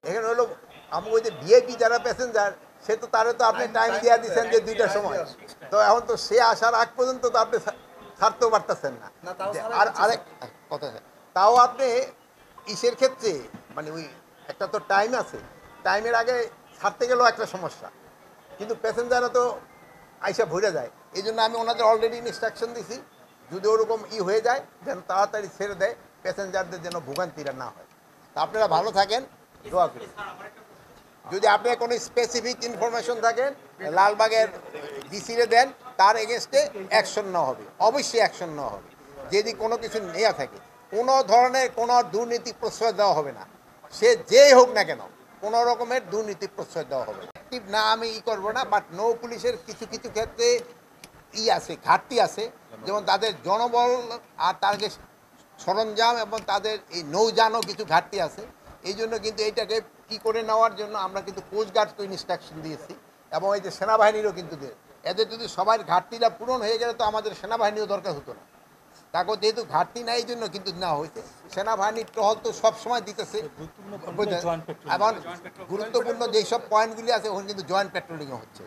এখানে হলো আমি ওই যে ভিআইপি যারা প্যাসেঞ্জার সে তো তারে তো আপনি টাইম দিয়ে দিচ্ছেন যে 2টার সময়, তো এখন তো সে আসার আগ পর্যন্ত তো আপনি ছাড়তেও পারতেছেন না। আর আরেক কথা, তাও আপনি ইসের ক্ষেত্রে মানে ওই একটা তো টাইম আছে, টাইমের আগে ছাড়তে গেলেও একটা সমস্যা, কিন্তু প্যাসেঞ্জাররা তো আইসা ভরে যায়। এই জন্য আমি ওনাদের অলরেডি ইনস্ট্রাকশন দিছি, যদি ওরকম হয়ে যায় যেন তাড়াতাড়ি ছেড়ে দেয়, প্যাসেঞ্জারদের যেন ভোগান্তিরা না হয়। তা আপনারা ভালো থাকেন, দোয়া করি। যদি আপনার কোনো স্পেসিফিক ইনফরমেশন থাকেন লালবাগের ডিসিরে দেন, তার এগেনস্টে অ্যাকশন নেওয়া হবে, অবশ্যই অ্যাকশন নেওয়া হবে। যদি কোনো কিছু নেওয়া থাকে, কোনো ধরনের কোনো দুর্নীতি প্রশ্রয় দেওয়া হবে না, সে যেই হোক না কেন, কোনো রকমের দুর্নীতি প্রশ্রয় দেওয়া হবে অ্যাক্টিভ না। আমি করবো না, বাট নৌ পুলিশের কিছু কিছু ক্ষেত্রে আছে, ঘাটতি আছে, যেমন তাদের জনবল আর তাদের সরঞ্জাম এবং তাদের এই নৌযানও কিছু ঘাটতি আছে। এই জন্য কিন্তু এইটাকে কী করে নেওয়ার জন্য আমরা কিন্তু কোস্টগার্ডকে ইনস্ট্রাকশন দিয়েছি, এবং এই যে সেনাবাহিনীরও কিন্তু এদের যদি সবার ঘাটতিটা পূরণ হয়ে গেলে তো আমাদের সেনাবাহিনীও দরকার হতো না। তাকে যেহেতু ঘাটতি নাই এই জন্য কিন্তু নেওয়া হয়েছে। সেনাবাহিনীর টহল তো সবসময় দিতেছে, এবং গুরুত্বপূর্ণ যেসব পয়েন্টগুলি আছে ওখানে কিন্তু জয়েন্ট পেট্রোলিংও হচ্ছে।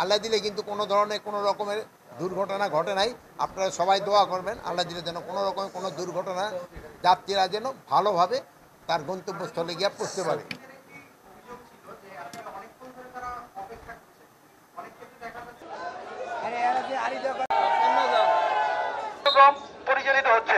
আল্লাহ দিলে কিন্তু কোনো ধরনের কোনো রকমের দুর্ঘটনা ঘটে নাই। আপনারা সবাই দোয়া করবেন আল্লাহ দিলে যেন কোনো রকমের কোনো দুর্ঘটনা, যাত্রীরা যেন ভালোভাবে তার গন্তব্যস্থলে গিয়ে পৌঁছতে পারে। পরিচালিত হচ্ছে।